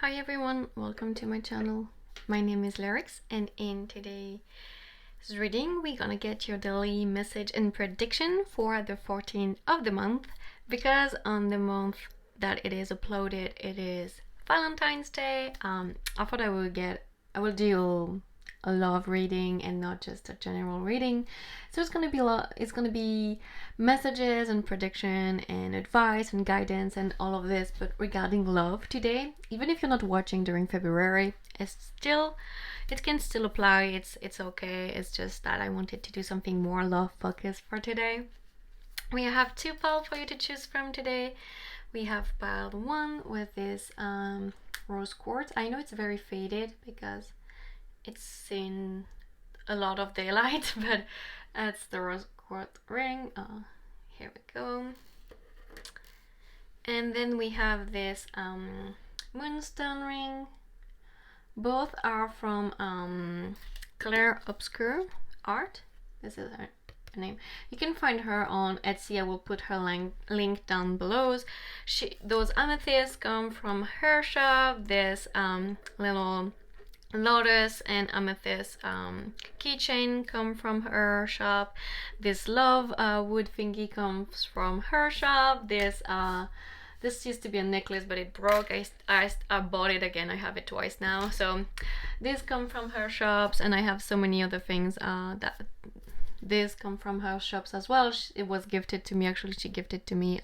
Hi everyone, welcome to my channel. My name is Lyrics, and in today's reading we're gonna get your daily message and prediction for the 14th of the month, because on the month that it is uploaded it is Valentine's Day. I thought I will do a love reading and not just a general reading. So it's gonna be messages and prediction and advice and guidance and all of this, but regarding love today. Even if you're not watching during February, it can still apply. It's okay. It's just that I wanted to do something more love focused for today. We have two piles for you to choose from today. We have pile one with this rose quartz. I know it's very faded because it's seen a lot of daylight, but it's the rose quartz ring. Here we go. And then we have this Moonstone ring. Both are from Claire Obscure Art. This is her name. You can find her on Etsy. I will put her link down below. Those amethysts come from her shop. This little lotus and amethyst keychain come from her shop. This love wood thingy comes from her shop. This used to be a necklace, but it broke. I bought it again. I have it twice now. So these come from her shops, and I have so many other things that these come from her shops as well. It was gifted to me. Actually, she gifted to me.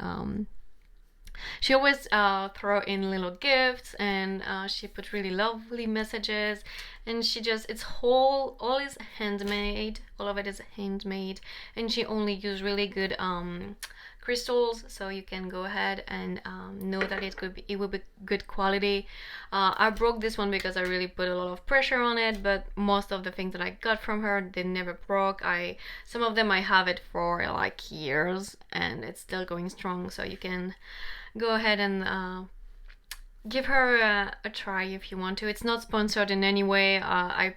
She always throw in little gifts, and she put really lovely messages, and all is handmade. All of it is handmade, and she only used really good crystals, so you can go ahead and know that it will be good quality. I broke this one because I really put a lot of pressure on it, but most of the things that I got from her, they never broke. Some of them I have it for like years and it's still going strong, so you can go ahead and give her a try if you want to. It's not sponsored in any way. I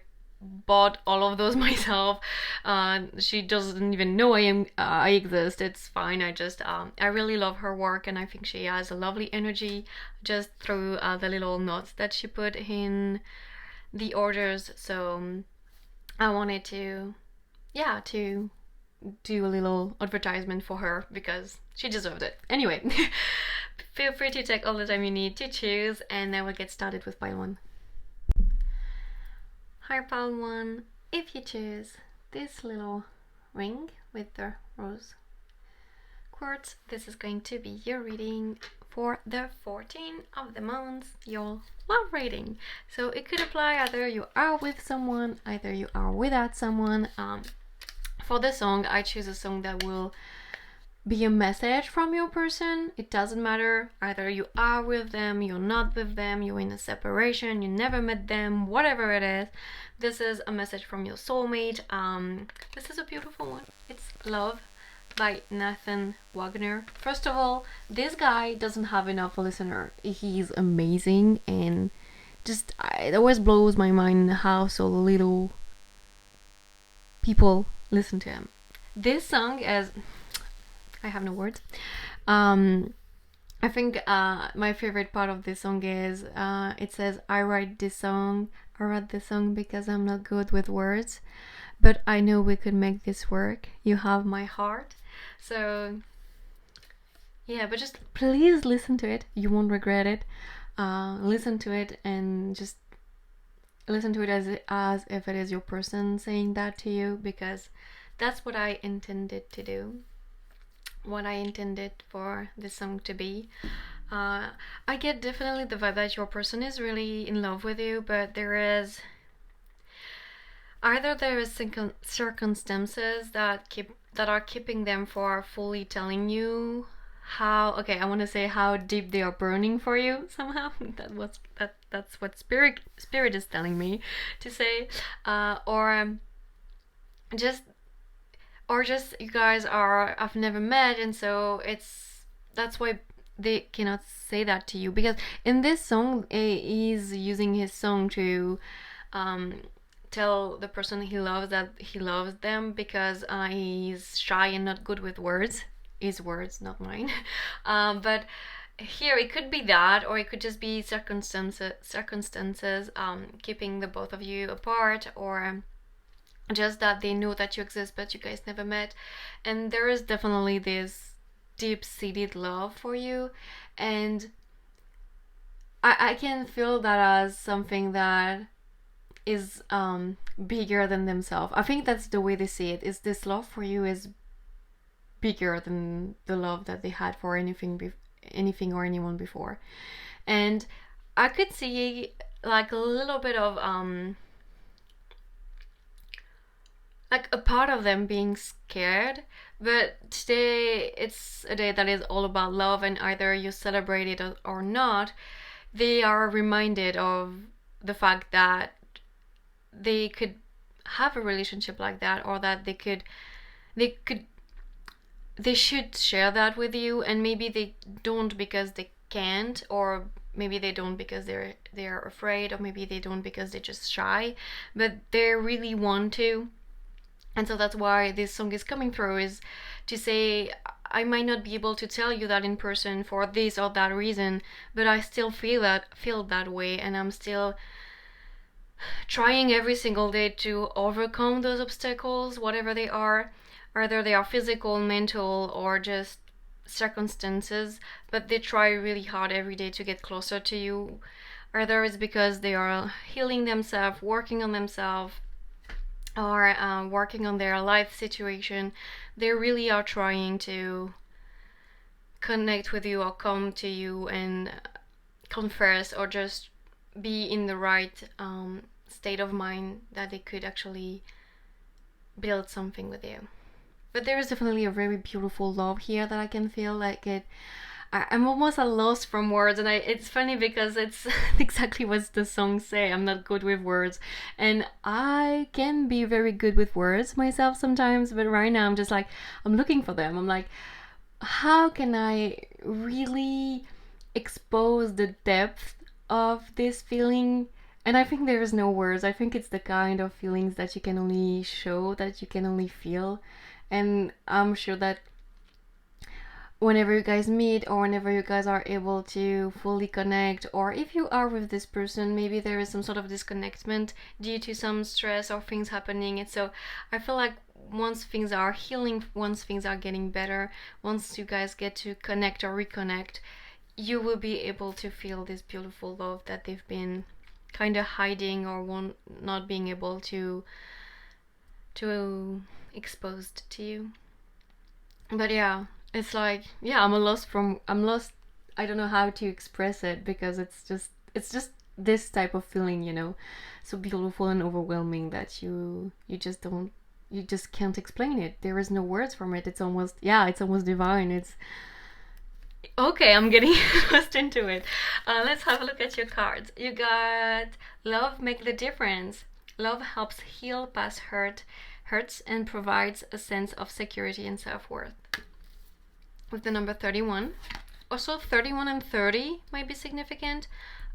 bought all of those myself. She doesn't even know I exist. It's fine. I really love her work, and I think she has a lovely energy just through the little notes that she put in the orders. So I wanted to do a little advertisement for her because she deserved it. Anyway, feel free to take all the time you need to choose, and then we'll get started with pile one. Hi pile one, if you choose this little ring with the rose quartz, this is going to be your reading for the 14th of the month, your love reading. So it could apply either you are with someone, either you are without someone. For the song, I choose a song that will be a message from your person. It doesn't matter, either you are with them, you're not with them, you're in a separation, you never met them, whatever it is. This is a message from your soulmate. This is a beautiful one. It's Love by Nathan Wagner. First of all, this guy doesn't have enough listener. He's amazing, and just it always blows my mind how so little people listen to him. This song is, I have no words. I think my favorite part of this song is it says, I write this song because I'm not good with words, but I know we could make this work. You have my heart. So yeah, but just please listen to it. You won't regret it. Listen to it and just listen to it as if it is your person saying that to you, because that's what I intended to do. What I intended for this song to be. I get definitely the vibe that your person is really in love with you, but there is circumstances that are keeping them from fully telling you how deep they are burning for you somehow. That's what spirit is telling me to say, or just you guys I've never met, and so that's why they cannot say that to you, because in this song he's using his song to tell the person he loves that he loves them, because he's shy and not good with words. His words, not mine. But here it could be that, or it could just be circumstances keeping the both of you apart, or just that they know that you exist but you guys never met. And there is definitely this deep-seated love for you, and I can feel that as something that is bigger than themselves. I think that's the way they see it, is this love for you is bigger than the love that they had for anything or anyone before. And I could see like a little bit of like a part of them being scared, but today it's a day that is all about love, and either you celebrate it or not, they are reminded of the fact that they could have a relationship like that, or that they should share that with you. And maybe they don't because they can't, or maybe they don't because they're afraid, or maybe they don't because they're just shy, but they really want to. And so that's why this song is coming through, is to say, I might not be able to tell you that in person for this or that reason, but I still feel that way, and I'm still trying every single day to overcome those obstacles, whatever they are, whether they are physical, mental, or just circumstances, but they try really hard every day to get closer to you. Either it's because they are healing themselves, working on themselves, or working on their life situation. They really are trying to connect with you or come to you and converse, or just be in the right state of mind that they could actually build something with you. But there is definitely a very beautiful love here that I can feel. Like I'm almost at loss from words, and it's funny because it's exactly what the songs say. I'm not good with words, and I can be very good with words myself sometimes, but right now I'm just like, I'm looking for them. I'm like, how can I really expose the depth of this feeling? And I think there is no words. I think it's the kind of feelings that you can only show, that you can only feel. And I'm sure that whenever you guys meet, or whenever you guys are able to fully connect, or if you are with this person, maybe there is some sort of disconnectment due to some stress or things happening. And so I feel like once things are healing, once things are getting better, once you guys get to connect or reconnect, you will be able to feel this beautiful love that they've been kind of hiding, or not being able to exposed to you. But yeah, it's like, yeah, I'm lost. I don't know how to express it, because it's just this type of feeling, so beautiful and overwhelming that you just can't explain it. There is no words from it. It's almost divine. It's okay. I'm getting lost into it. Let's have a look at your cards. You got love, make the difference. Love helps heal past hurts and provides a sense of security and self-worth. With the number 31. Also 31 and 30 might be significant.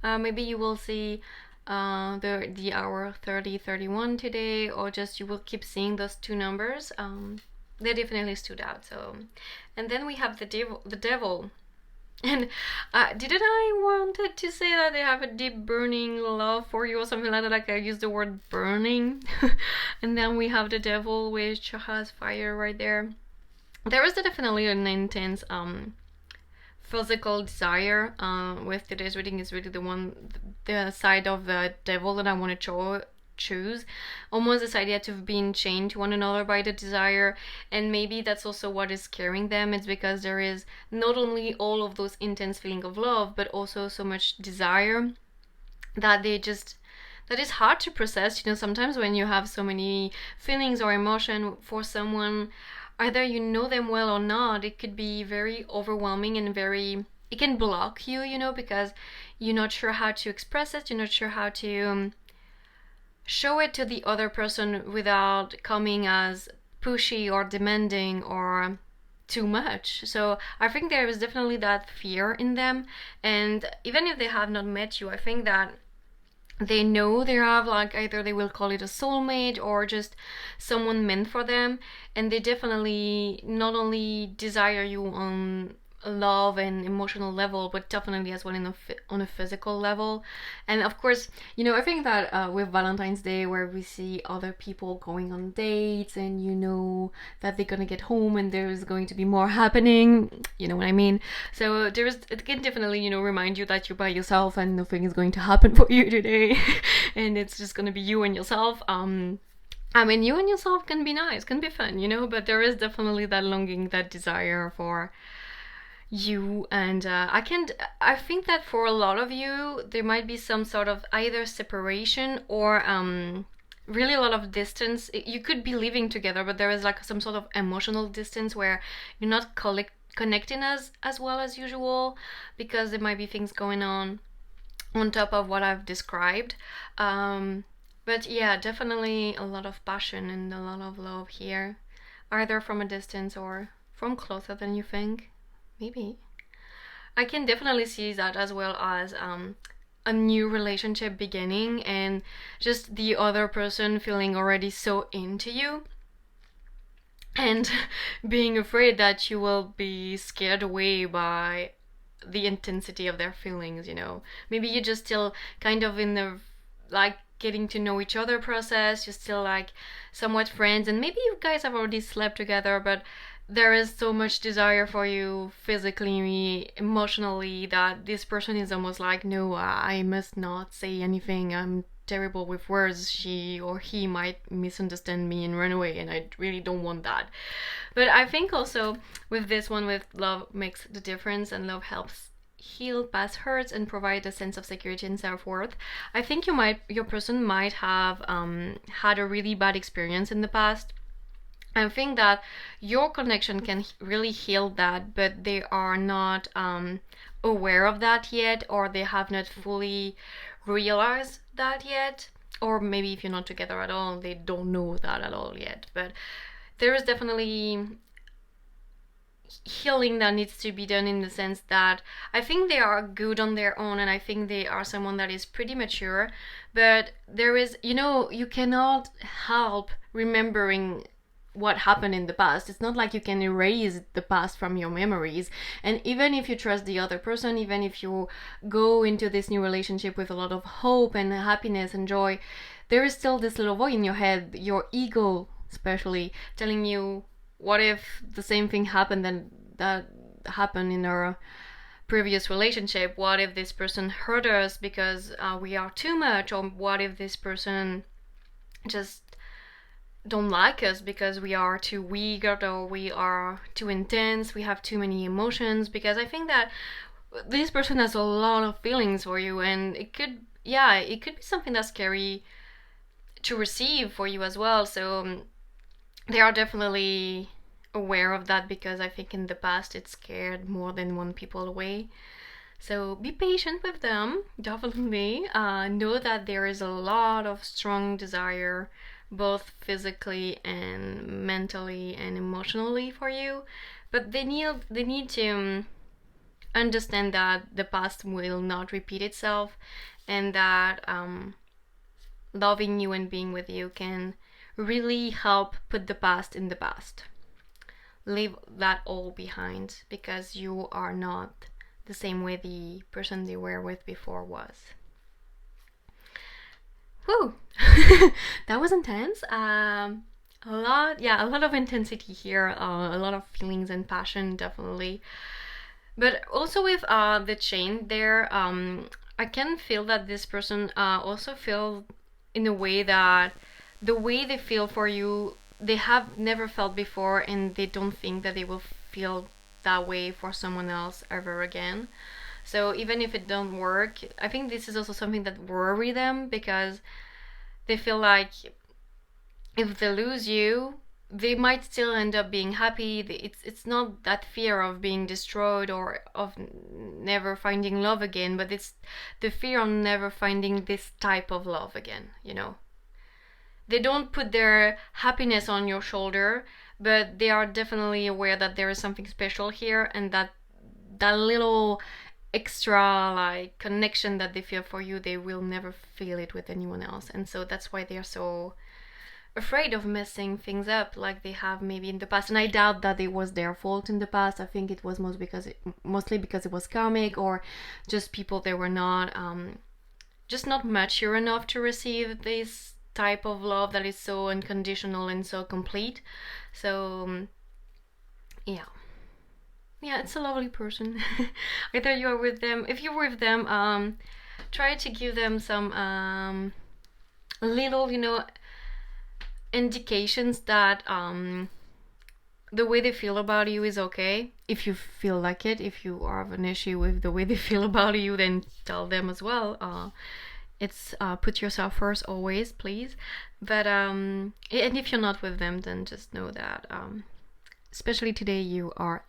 Maybe you will see the hour 30, 31 today, or just you will keep seeing those two numbers. They definitely stood out. So, and then we have the devil. And didn't I wanted to say that they have a deep burning love for you or something like that? Like, I used the word burning. And then we have the devil, which has fire right there. There is definitely an intense physical desire. With today's reading is really the side of the devil that I want to choose. Almost this idea to being chained to one another by the desire, and maybe that's also what is scaring them. It's because there is not only all of those intense feeling of love, but also so much desire that that is hard to process. Sometimes when you have so many feelings or emotion for someone, either you know them well or not, it could be very overwhelming and it can block you, because you're not sure how to express it, you're not sure how to show it to the other person without coming as pushy or demanding or too much. So I think there is definitely that fear in them, and even if they have not met you, I think that they know they have, like, either they will call it a soulmate or just someone meant for them, and they definitely not only desire you on love and emotional level, but definitely as well on a physical level. And of course, I think that with Valentine's Day, where we see other people going on dates, and that they're gonna get home and there's going to be more happening, you know what I mean? So it can definitely, remind you that you're by yourself and nothing is going to happen for you today, and it's just gonna be you and yourself. I mean, you and yourself can be nice, can be fun, but there is definitely that longing, that desire for you. And I think that for a lot of you, there might be some sort of either separation or really a lot of distance. You could be living together, but there is like some sort of emotional distance where you're not connecting as well as usual, because there might be things going on top of what I've described. But yeah, definitely a lot of passion and a lot of love here, either from a distance or from closer than you think. Maybe. I can definitely see that as well as a new relationship beginning, and just the other person feeling already so into you, and being afraid that you will be scared away by the intensity of their feelings. Maybe you're just still kind of in the like getting to know each other process. You're still like somewhat friends, and maybe you guys have already slept together, but there is so much desire for you physically, emotionally, that this person is almost like, no, I must not say anything. I'm terrible with words. She or he might misunderstand me and run away, and I really don't want that. But I think also with this one, with love makes the difference, and love helps heal past hurts and provide a sense of security and self-worth. I think your person might have had a really bad experience in the past. I think that your connection can really heal that, but they are not aware of that yet, or they have not fully realized that yet. Or maybe if you're not together at all, they don't know that at all yet. But there is definitely healing that needs to be done, in the sense that I think they are good on their own, and I think they are someone that is pretty mature, but there is, you cannot help remembering what happened in the past. It's not like you can erase the past from your memories. And even if you trust the other person, even if you go into this new relationship with a lot of hope and happiness and joy, there is still this little voice in your head, your ego especially, telling you, what if the same thing happened that happened in our previous relationship? What if this person hurt us because we are too much? Or what if this person just don't like us because we are too weak, or we are too intense, we have too many emotions? Because I think that this person has a lot of feelings for you, and it could be something that's scary to receive for you as well. So they are definitely aware of that, because I think in the past it scared more than one people away. So be patient with them, definitely. Know that there is a lot of strong desire, both physically and mentally and emotionally for you, but they need to understand that the past will not repeat itself, and that loving you and being with you can really help put the past in the past. Leave that all behind, because you are not the same way the person they were with before was. Whew. That was intense. A lot of intensity here, a lot of feelings and passion, definitely. But also with the chain there, I can feel that this person also feel in a way that the way they feel for you, they have never felt before, and they don't think that they will feel that way for someone else ever again. So even if it don't work, I think this is also something that worry them, because they feel like if they lose you, they might still end up being happy. It's not that fear of being destroyed or of never finding love again, but it's the fear of never finding this type of love again, They don't put their happiness on your shoulder, but they are definitely aware that there is something special here, and that little extra like connection that they feel for you, they will never feel it with anyone else. And so that's why they are so afraid of messing things up like they have maybe in the past. And I doubt that it was their fault in the past. I think it was mostly because it was karmic, or just people that were not just not mature enough to receive this type of love that is so unconditional and so complete. So yeah, it's a lovely person. Either you are with them, if you're with them, try to give them some little, indications that the way they feel about you is okay. If you feel like it, if you have an issue with the way they feel about you, then tell them as well. It's put yourself first always, please. But and if you're not with them, then just know that especially today, you are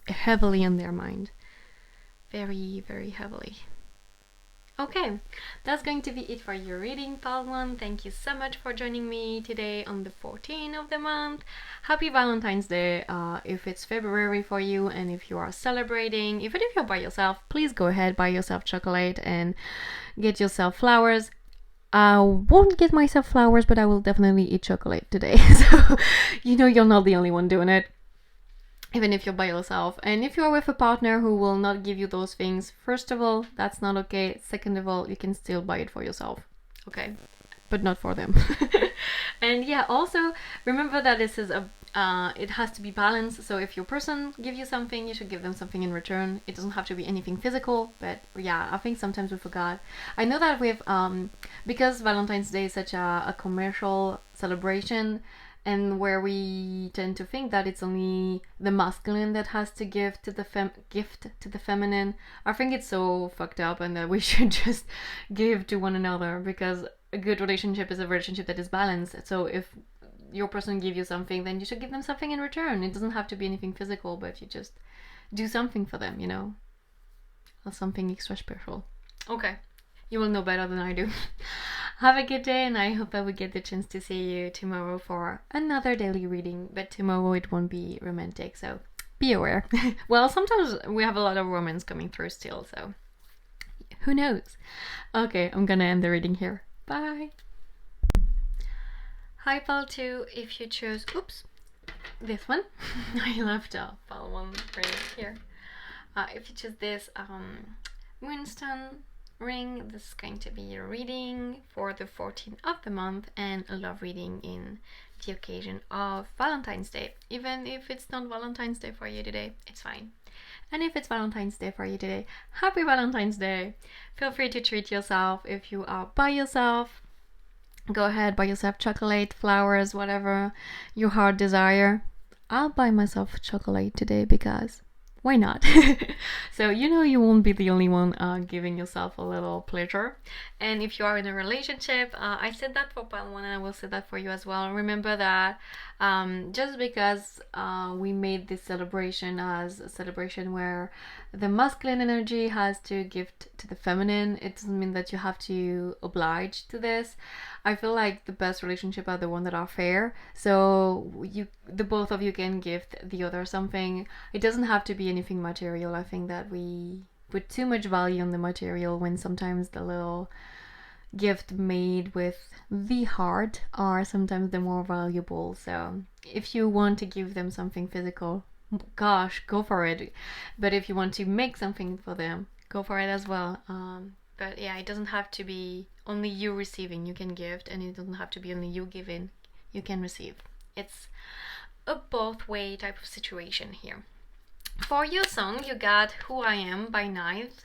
heavily in their mind, very, very heavily. Okay, that's going to be it for your reading, Pal 1. Thank you so much for joining me today on the 14th of the month. Happy Valentine's Day if it's February for you, and if you are celebrating, even if you're by yourself, please go ahead, buy yourself chocolate and get yourself flowers. I won't get myself flowers, but I will definitely eat chocolate today. So, you're not the only one doing it, even if you're by yourself. And if you're with a partner who will not give you those things, first of all, that's not okay. Second of all, you can still buy it for yourself, okay? But not for them. And yeah, also remember that this is it has to be balanced. So if your person gives you something, you should give them something in return. It doesn't have to be anything physical, but yeah, I think sometimes we forgot. I know that with because Valentine's Day is such a commercial celebration, and where we tend to think that it's only the masculine that has to give to the gift to the feminine. I think it's so fucked up, and that we should just give to one another, because a good relationship is a relationship that is balanced. So if your person gives you something, then you should give them something in return. It doesn't have to be anything physical, but you just do something for them, or something extra special. Okay, you will know better than I do. Have a good day, and I hope I will get the chance to see you tomorrow for another daily reading. But tomorrow it won't be romantic, so be aware. Well, sometimes we have a lot of romance coming through still, so who knows? Okay, I'm gonna end the reading here. Bye! Hi, Pal 2. If you chose, this one. I left Pal 1 right here. If you choose this Moonstone ring, this is going to be your reading for the 14th of the month, and a love reading in the occasion of Valentine's Day. Even if it's not Valentine's Day for you today, it's fine. And if it's Valentine's Day for you today, happy Valentine's Day. Feel free to treat yourself. If you are by yourself, go ahead, buy yourself chocolate, flowers, whatever your heart desire. I'll buy myself chocolate today because why not? So you won't be the only one giving yourself a little pleasure. And if you are in a relationship, I said that for part 1, and I will say that for you as well. Remember that just because we made this celebration as a celebration where the masculine energy has to give to the feminine, it doesn't mean that you have to oblige to this. I feel like the best relationship are the ones that are fair. So the both of you can give the other something. It doesn't have to be anything material. I think that we put too much value on the material, when sometimes the little gift made with the heart are sometimes the more valuable. So if you want to give them something physical, gosh, go for it. But if you want to make something for them, go for it as well. But yeah, it doesn't have to be only you receiving. You can gift, and it doesn't have to be only you giving. You can receive. It's a both way type of situation here. For your song, you got Who I Am by Ninth.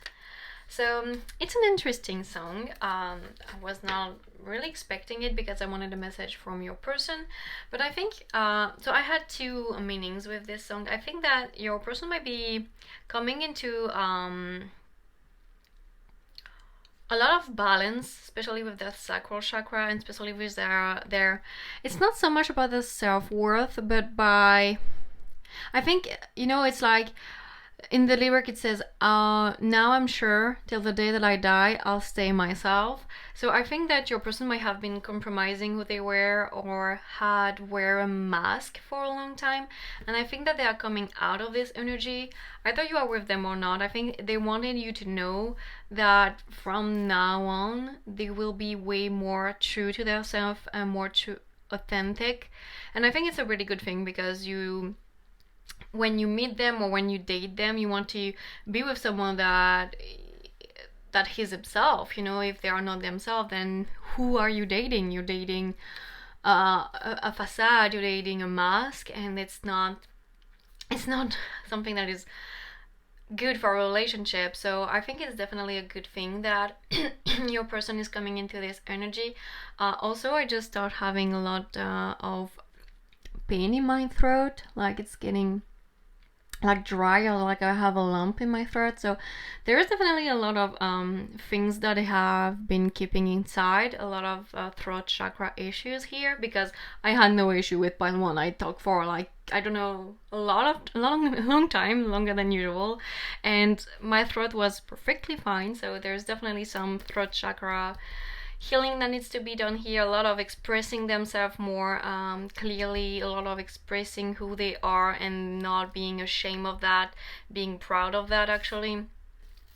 So it's an interesting song. I was not really expecting it because I wanted a message from your person, but I think so I had two meanings with this song. I think that your person might be coming into a lot of balance, especially with the sacral chakra, and especially with their it's not so much about the self-worth, but by, I think, it's like in the lyric it says, now I'm sure till the day that I die I'll stay myself. So I think that your person might have been compromising who they were, or had wear a mask for a long time, and I think that they are coming out of this energy. Either you are with them or not, I think they wanted you to know that from now on they will be way more true to themselves, and more true authentic. And I think it's a really good thing, because when you meet them or when you date them, you want to be with someone that he's himself. If they are not themselves, then who are you dating? You're dating a facade, you're dating a mask, and it's not something that is good for a relationship. So I think it's definitely a good thing that your person is coming into this energy. Also, I just start having a lot of pain in my throat, like it's getting like dry, or like I have a lump in my throat. So there is definitely a lot of things that I have been keeping inside, a lot of throat chakra issues here, because I had no issue with pile 1. I talked for like, I don't know, a long time, longer than usual, and my throat was perfectly fine. So there's definitely some throat chakra healing that needs to be done here. A lot of expressing themselves more clearly, a lot of expressing who they are and not being ashamed of that, being proud of that. Actually,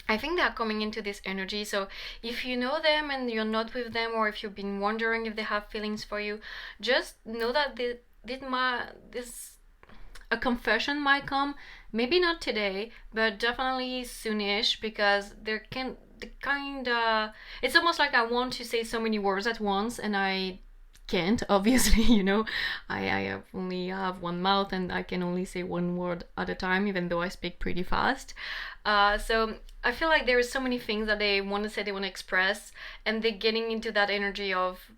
I think they're coming into this energy. So if you know them and you're not with them, or if you've been wondering if they have feelings for you, just know that a confession might come. Maybe not today, but definitely soonish, because it's almost like I want to say so many words at once, and I can't, obviously. I only have one mouth, and I can only say one word at a time, even though I speak pretty fast. So I feel like there is so many things that they want to say, they want to express, and they're getting into that energy of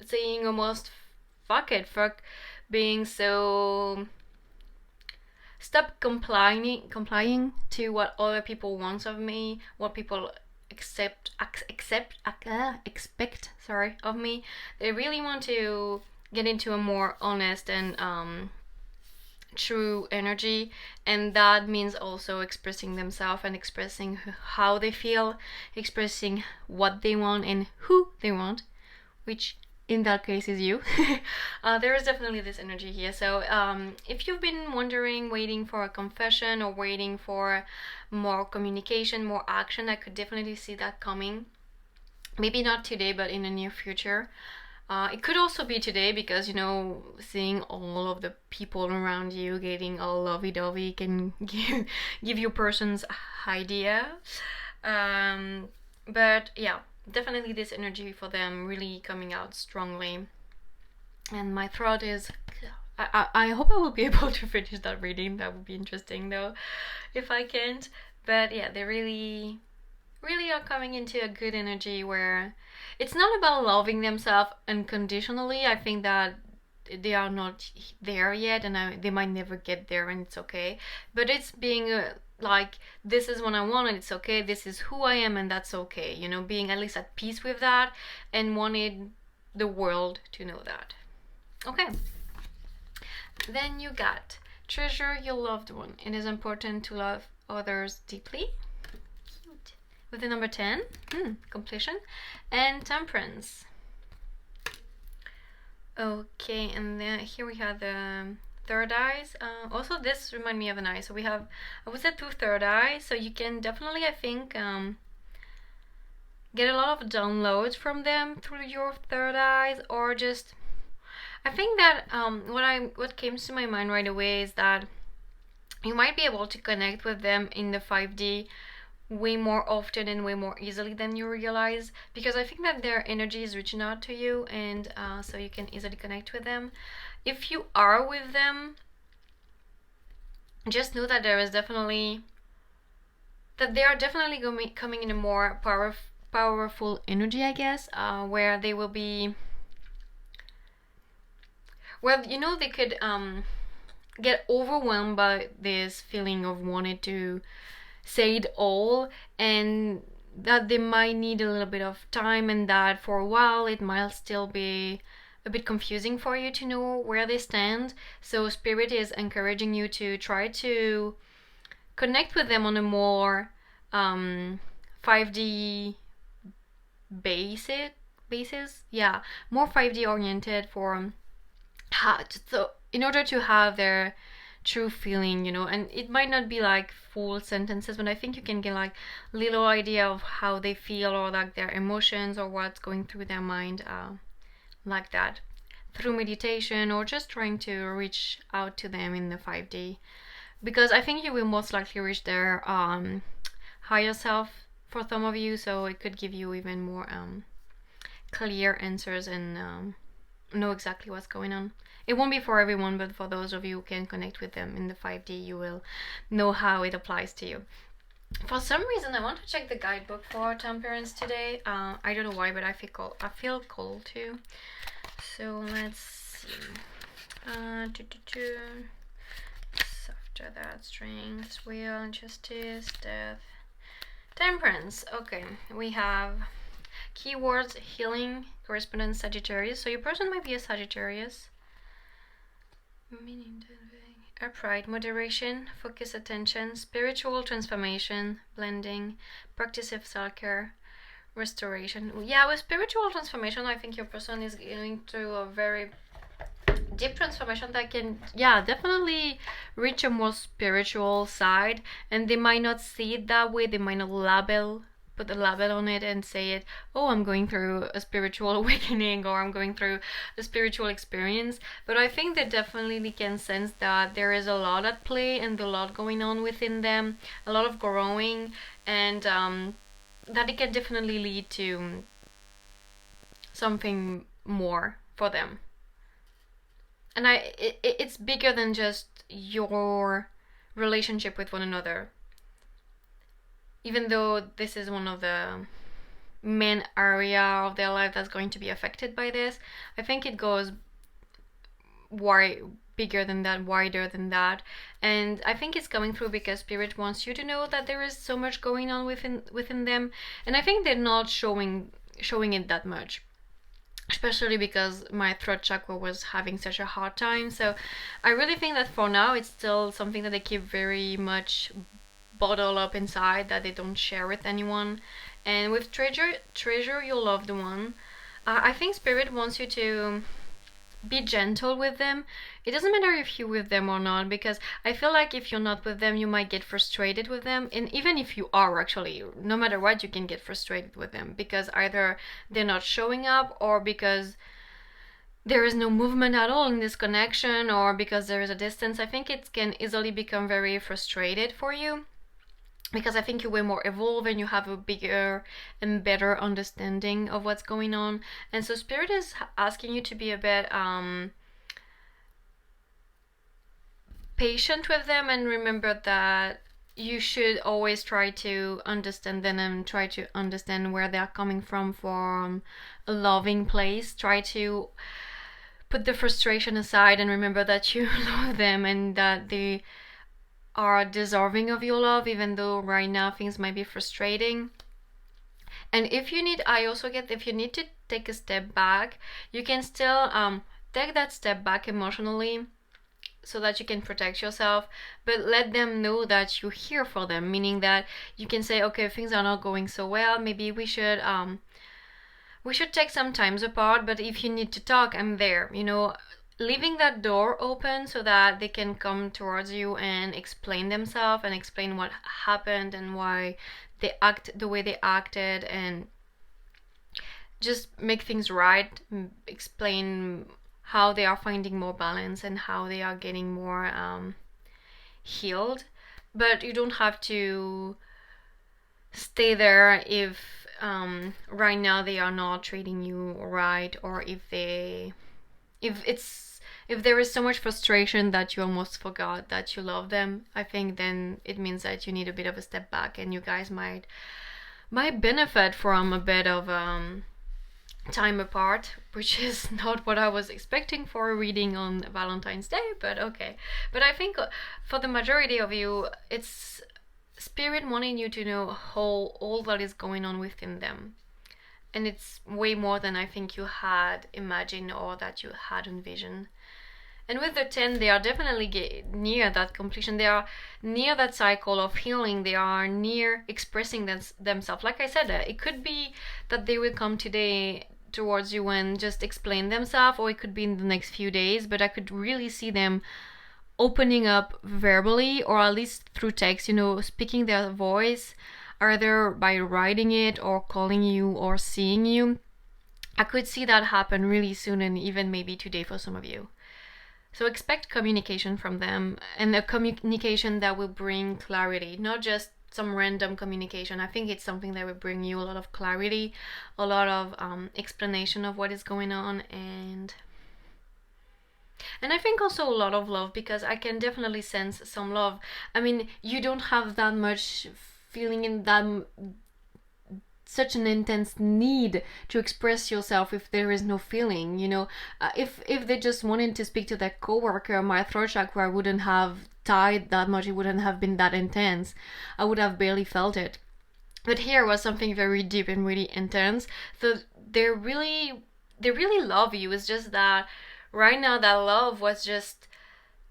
saying almost fuck being so, stop complying to what other people want of me, what people expect of me. They really want to get into a more honest and true energy, and that means also expressing themselves and expressing how they feel, expressing what they want and who they want, which in that case is you. There is definitely this energy here. So if you've been wondering, waiting for a confession or waiting for more communication, more action, I could definitely see that coming. Maybe not today, but in the near future. It could also be today, because seeing all of the people around you getting all lovey-dovey can give you a person's idea. But yeah, definitely this energy for them really coming out strongly. And my throat is, I hope I will be able to finish that reading. That would be interesting though, if I can't. But yeah, they really are coming into a good energy where it's not about loving themselves unconditionally. I think that they are not there yet, and they might never get there, and it's okay. But it's being like, this is what I want, and it's okay. This is who I am, and that's okay. Being at least at peace with that, and wanting the world to know that. Okay. Then you got treasure your loved one. It is important to love others deeply. Cute. With the number 10, completion, and temperance. Okay, and then here we have the third eyes. Also, this reminds me of an eye. So we have, I would say, 2 third eyes. So you can definitely, I think, get a lot of downloads from them through your third eyes, or just, I think that what came to my mind right away is that you might be able to connect with them in the 5D way more often and way more easily than you realize, because I think that their energy is reaching out to you, and so you can easily connect with them. If you are with them, just know that they are definitely coming in a more powerful energy, I guess, where they will be, well, they could get overwhelmed by this feeling of wanting to say it all, and that they might need a little bit of time, and that for a while it might still be a bit confusing for you to know where they stand. So Spirit is encouraging you to try to connect with them on a more 5D basis. Yeah, more 5D oriented, for so in order to have their true feeling, and it might not be like full sentences, but I think you can get like little idea of how they feel, or like their emotions, or what's going through their mind, like that. through meditation or just trying to reach out to them in the 5D, because I think you will most likely reach their higher self for some of you, so it could give you even more clear answers and know exactly what's going on. It won't be for everyone, but for those of you who can connect with them in the 5D, you will know how it applies to you. For some reason, I want to check the guidebook for temperance today. I don't know why, but I feel cold too. So let's see. After that, strength, will, justice, death, temperance. Okay, we have keywords: healing, correspondence, Sagittarius. So your person might be a Sagittarius. Upright, moderation, focus, attention, spiritual transformation, blending, practice of self-care, restoration. Yeah, with spiritual transformation, I think your person is going through a very deep transformation that can, yeah, definitely reach a more spiritual side, and they might not see it that way. They might not put a label on it and say it, oh, I'm going through a spiritual awakening, or I'm going through a spiritual experience. But I think they definitely can sense that there is a lot at play and a lot going on within them, a lot of growing, and that it can definitely lead to something more for them. And it's bigger than just your relationship with one another. Even though this is one of the main area of their life that's going to be affected by this, I think it goes bigger than that, wider than that. And I think it's coming through because Spirit wants you to know that there is so much going on within them. And I think they're not showing it that much, especially because my throat chakra was having such a hard time. So I really think that for now it's still something that they keep very much bottled up inside, that they don't share with anyone. And with treasure your loved one. I think Spirit wants you to be gentle with them. It doesn't matter if you're with them or not, because I feel like if you're not with them, you might get frustrated with them. And even if you are, actually, no matter what, you can get frustrated with them, because either they're not showing up, or because there is no movement at all in this connection, or because there is a distance. I think it can easily become very frustrated for you, because I think you're way more evolved and you have a bigger and better understanding of what's going on. And so Spirit is asking you to be a bit patient with them, and remember that you should always try to understand them and try to understand where they're coming from a loving place. Try to put the frustration aside and remember that you love them and that they are deserving of your love, even though right now things might be frustrating. And if you need, I also get, if you need to take a step back, you can still take that step back emotionally so that you can protect yourself, but let them know that you're here for them, meaning that you can say, okay, things are not going so well, maybe we should take some times apart, but if you need to talk, I'm there, leaving that door open so that they can come towards you and explain themselves and explain what happened and why they act the way they acted, and just make things right, explain how they are finding more balance and how they are getting more healed. But you don't have to stay there if right now they are not treating you right, or if there is so much frustration that you almost forgot that you love them. I think then it means that you need a bit of a step back, and you guys might benefit from a bit of time apart, which is not what I was expecting for a reading on Valentine's Day, but okay. But I think for the majority of you, it's Spirit wanting you to know all that is going on within them. And it's way more than I think you had imagined or that you had envisioned. And with the 10, they are definitely near that completion. They are near that cycle of healing. They are near expressing themselves. Like I said, it could be that they will come today towards you and just explain themselves, or it could be in the next few days, but I could really see them opening up verbally, or at least through text, speaking their voice, either by writing it or calling you or seeing you. I could see that happen really soon, and even maybe today for some of you. So expect communication from them, and a communication that will bring clarity, not just some random communication. I think it's something that will bring you a lot of clarity, a lot of explanation of what is going on, and I think also a lot of love, because I can definitely sense some love. I mean, you don't have that much feeling in that such an intense need to express yourself if there is no feeling, you know. If they just wanted to speak to their coworker, my throat chakra wouldn't have tied that much, it wouldn't have been that intense, I would have barely felt it. But here was something very deep and really intense. So they really love you. It's just that right now that love was just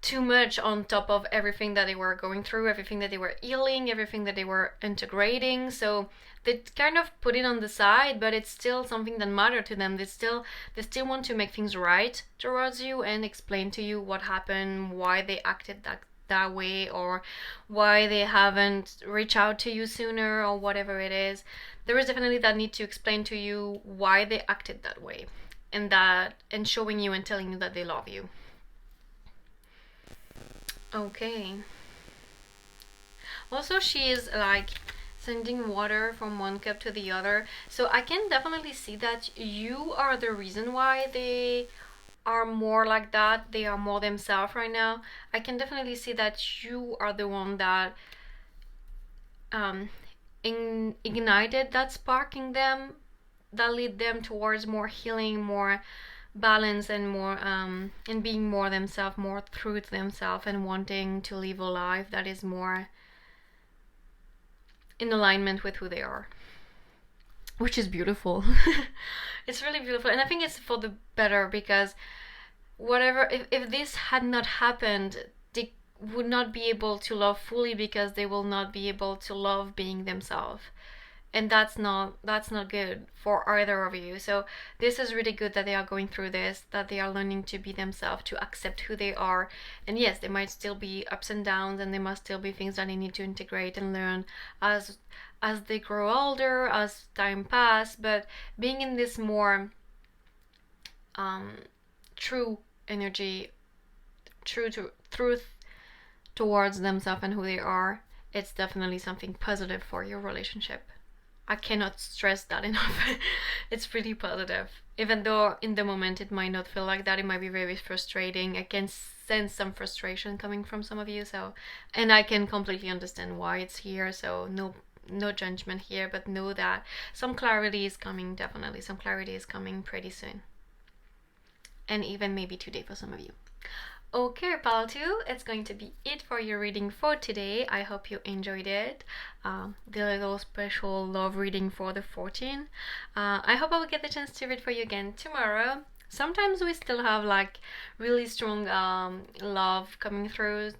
too much on top of everything that they were going through, everything that they were healing, everything that they were integrating. So they kind of put it on the side, but it's still something that mattered to them. They still want to make things right towards you and explain to you what happened, why they acted that way, or why they haven't reached out to you sooner, or whatever it is. There is definitely that need to explain to you why they acted that way, and showing you and telling you that they love you. Okay. Also, she is like sending water from one cup to the other. So I can definitely see that you are the reason why they are more like that. They are more themselves right now. I can definitely see that you are the one that ignited that spark in them, that lead them towards more healing, more balance, and more and being more themselves, more true to themselves, and wanting to live a life that is more in alignment with who they are, which is beautiful. It's really beautiful, and I think it's for the better, because whatever, if this had not happened, they would not be able to love fully, because they will not be able to love being themselves, and that's not good for either of you. So this is really good that they are going through this, that they are learning to be themselves, to accept who they are. And yes, there might still be ups and downs, and there must still be things that they need to integrate and learn as they grow older, as time pass. But being in this more true energy, truth towards themselves and who they are, it's definitely something positive for your relationship. I cannot stress that enough. It's really positive. Even though in the moment it might not feel like that, it might be very frustrating. I can sense some frustration coming from some of you, so, and I can completely understand why it's here. So no judgment here, but know that some clarity is coming. Definitely some clarity is coming pretty soon, and even maybe today for some of you. Okay, pile 2, it's going to be it for your reading for today. I hope you enjoyed it. The little special love reading for the 14. I hope I will get the chance to read for you again tomorrow. Sometimes we still have like really strong love coming through.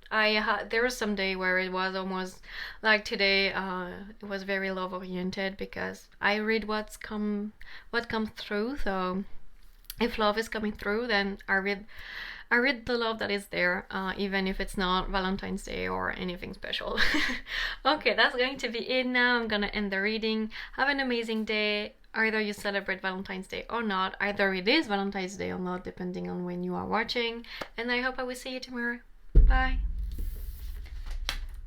There was some day where it was almost like today. It was very love oriented, because I read what comes through. So if love is coming through, then I read the love that is there, even if it's not Valentine's Day or anything special. Okay, that's going to be it now. I'm gonna end the reading. Have an amazing day. Either you celebrate Valentine's Day or not. Either it is Valentine's Day or not, depending on when you are watching. And I hope I will see you tomorrow. Bye.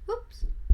Oops.